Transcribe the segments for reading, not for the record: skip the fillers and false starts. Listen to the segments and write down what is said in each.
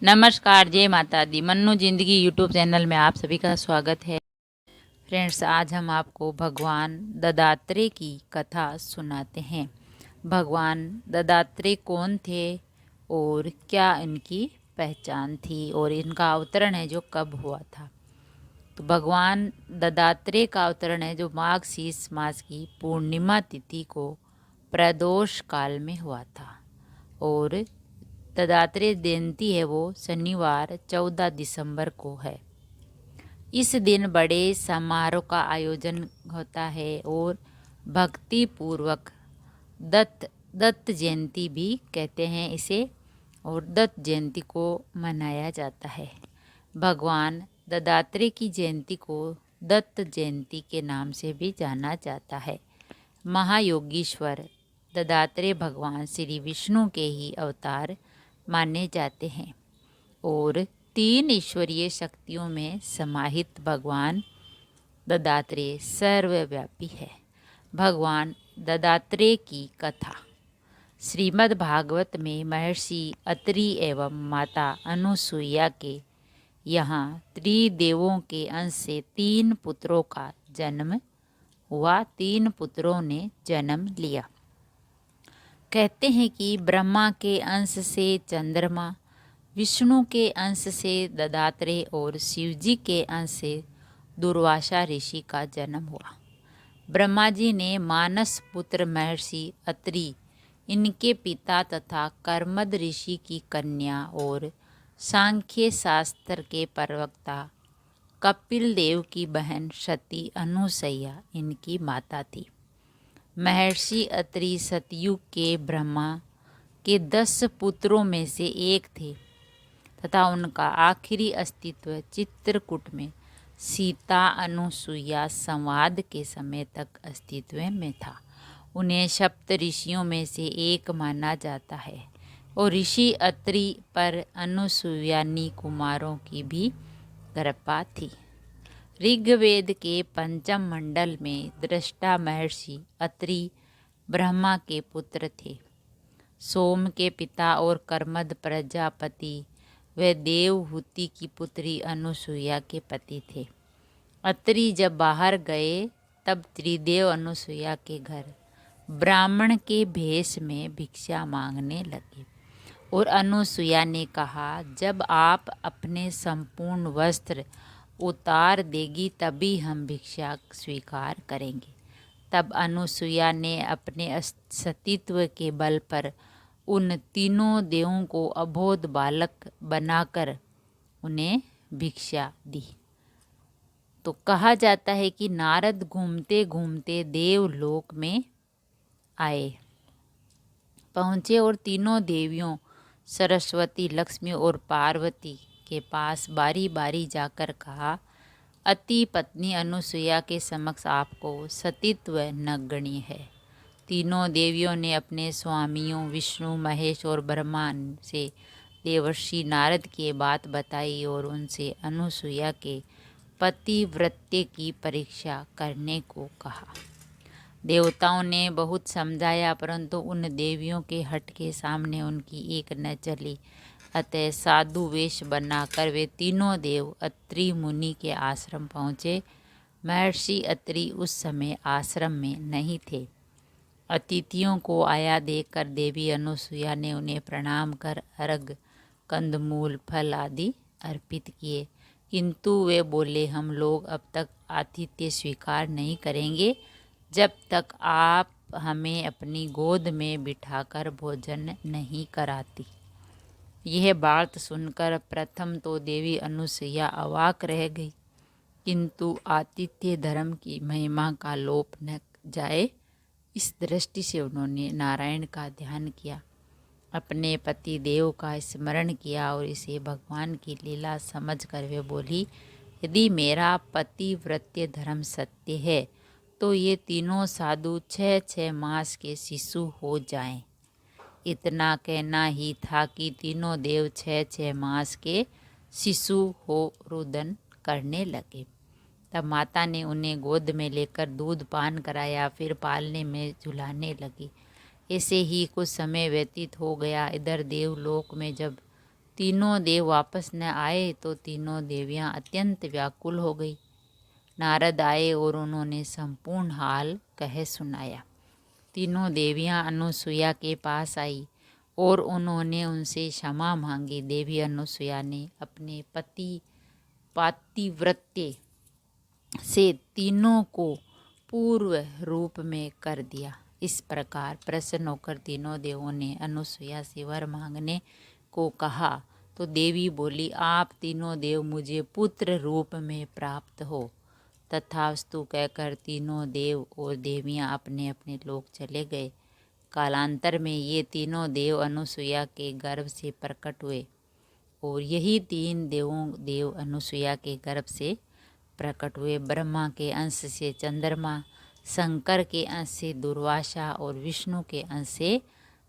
नमस्कार, जय माता दी। मन्नू जिंदगी यूट्यूब चैनल में आप सभी का स्वागत है। फ्रेंड्स, आज हम आपको भगवान दत्तात्रेय की कथा सुनाते हैं। भगवान दत्तात्रेय कौन थे और क्या इनकी पहचान थी और इनका अवतरण है जो कब हुआ था। तो भगवान दत्तात्रेय का अवतरण है जो माघ शीष मास की पूर्णिमा तिथि को प्रदोष काल में हुआ था और दत्तात्रेय जयंती है वो शनिवार 14 दिसंबर को है। इस दिन बड़े समारोह का आयोजन होता है और भक्ति पूर्वक दत्त जयंती भी कहते हैं इसे, और दत्त जयंती को मनाया जाता है। भगवान दत्तात्रेय की जयंती को दत्त जयंती के नाम से भी जाना जाता है। महायोगीश्वर दत्तात्रेय भगवान श्री विष्णु के ही अवतार माने जाते हैं और 3 ईश्वरीय शक्तियों में समाहित भगवान दत्तात्रेय सर्वव्यापी है। भगवान दत्तात्रेय की कथा श्रीमद् भागवत में महर्षि अत्रि एवं माता अनुसुईया के यहाँ त्रिदेवों के अंश से 3 पुत्रों का जन्म हुआ। 3 पुत्रों ने जन्म लिया। कहते हैं कि ब्रह्मा के अंश से चंद्रमा, विष्णु के अंश से दत्तात्रेय और शिवजी के अंश से दुर्वासा ऋषि का जन्म हुआ। ब्रह्मा जी ने मानस पुत्र महर्षि अत्रि, इनके पिता तथा कर्मद ऋषि की कन्या और सांख्य शास्त्र के प्रवक्ता कपिल देव की बहन सती अनुसैया इनकी माता थी। महर्षि अत्रि सतयुग के ब्रह्मा के 10 पुत्रों में से एक थे तथा उनका आखिरी अस्तित्व चित्रकूट में सीता अनुसुईया संवाद के समय तक अस्तित्व में था। उन्हें सप्त ऋषियों में से एक माना जाता है और ऋषि अत्रि पर अनुसुईयानी कुमारों की भी कृपा थी। ऋग्वेद के पंचम मंडल में दृष्टा महर्षि अत्रि ब्रह्मा के पुत्र थे। सोम के पिता और कर्मद प्रजापति वे देवहूति की पुत्री अनुसुईया के पति थे। अत्रि जब बाहर गए तब त्रिदेव अनुसुईया के घर ब्राह्मण के भेष में भिक्षा मांगने लगे और अनुसुईया ने कहा, जब आप अपने संपूर्ण वस्त्र उतार देगी तभी हम भिक्षा स्वीकार करेंगे। तब अनुसुईया ने अपने सतीत्व के बल पर उन तीनों देवों को अबोध बालक बनाकर उन्हें भिक्षा दी। तो कहा जाता है कि नारद घूमते घूमते देवलोक में आए पहुँचे और तीनों देवियों सरस्वती, लक्ष्मी और पार्वती के पास बारी बारी जाकर कहा, अति पत्नी अनुसुईया के समक्ष आपको सतीत्व नगण्य है। तीनों देवियों ने अपने स्वामियों विष्णु, महेश और ब्रह्मा से देवर्षि नारद की बात बताई और उनसे अनुसुईया के पतिव्रत्य की परीक्षा करने को कहा। देवताओं ने बहुत समझाया परंतु उन देवियों के हठ के सामने उनकी एक न चली। अतः साधु वेश बनाकर वे तीनों देव अत्रि मुनि के आश्रम पहुँचे। महर्षि अत्रि उस समय आश्रम में नहीं थे। अतिथियों को आया देखकर देवी अनुसुईया ने उन्हें प्रणाम कर अर्घ, कंदमूल, फल आदि अर्पित किए, किंतु वे बोले, हम लोग अब तक आतिथ्य स्वीकार नहीं करेंगे जब तक आप हमें अपनी गोद में बिठाकर भोजन नहीं कराती। यह बात सुनकर प्रथम तो देवी अनुसुईया अवाक रह गई, किंतु आतिथ्य धर्म की महिमा का लोप न जाए इस दृष्टि से उन्होंने नारायण का ध्यान किया, अपने पति देव का स्मरण किया और इसे भगवान की लीला समझकर वे बोली, यदि मेरा पतिव्रत्य धर्म सत्य है तो ये तीनों साधु 6-6 मास के शिशु हो जाएं। इतना कहना ही था कि तीनों देव 6-6 मास के शिशु हो रुदन करने लगे। तब माता ने उन्हें गोद में लेकर दूध पान कराया, फिर पालने में झुलाने लगी। ऐसे ही कुछ समय व्यतीत हो गया। इधर देवलोक में जब तीनों देव वापस न आए तो तीनों देवियां अत्यंत व्याकुल हो गई। नारद आए और उन्होंने संपूर्ण हाल कह सुनाया। तीनों देवियां अनुसुईया के पास आई और उन्होंने उनसे क्षमा मांगी। देवी अनुसुईया ने अपने पति पातिव्रत्य से तीनों को पूर्व रूप में कर दिया। इस प्रकार प्रसन्न होकर तीनों देवों ने अनुसुईया से वर मांगने को कहा तो देवी बोली, आप तीनों देव मुझे पुत्र रूप में प्राप्त हो। तथास्तु कहकर तीनों देव और देवियां अपने अपने लोक चले गए। कालांतर में ये तीनों देव अनुसुईया के गर्भ से प्रकट हुए और यही तीन देव अनुसुईया के गर्भ से प्रकट हुए। ब्रह्मा के अंश से चंद्रमा, शंकर के अंश से दुर्वासा और विष्णु के अंश से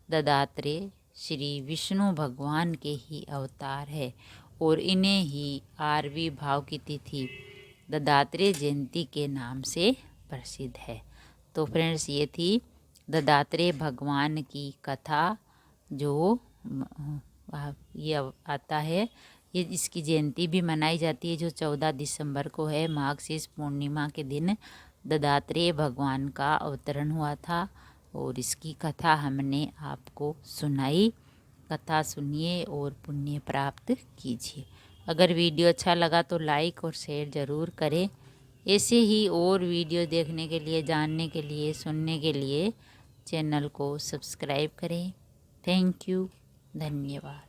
दत्तात्रेय श्री विष्णु भगवान के ही अवतार है और इन्हें ही 8वीं भाव की तिथि दत्तात्रेय जयंती के नाम से प्रसिद्ध है। तो फ्रेंड्स, ये थी दत्तात्रेय भगवान की कथा जो ये आता है। ये इसकी जयंती भी मनाई जाती है जो 14 दिसंबर को है। माघ पूर्णिमा के दिन दत्तात्रेय भगवान का अवतरण हुआ था और इसकी कथा हमने आपको सुनाई। कथा सुनिए और पुण्य प्राप्त कीजिए। अगर वीडियो अच्छा लगा तो लाइक और शेयर ज़रूर करें। ऐसे ही और वीडियो देखने के लिए, जानने के लिए, सुनने के लिए चैनल को सब्सक्राइब करें। थैंक यू, धन्यवाद।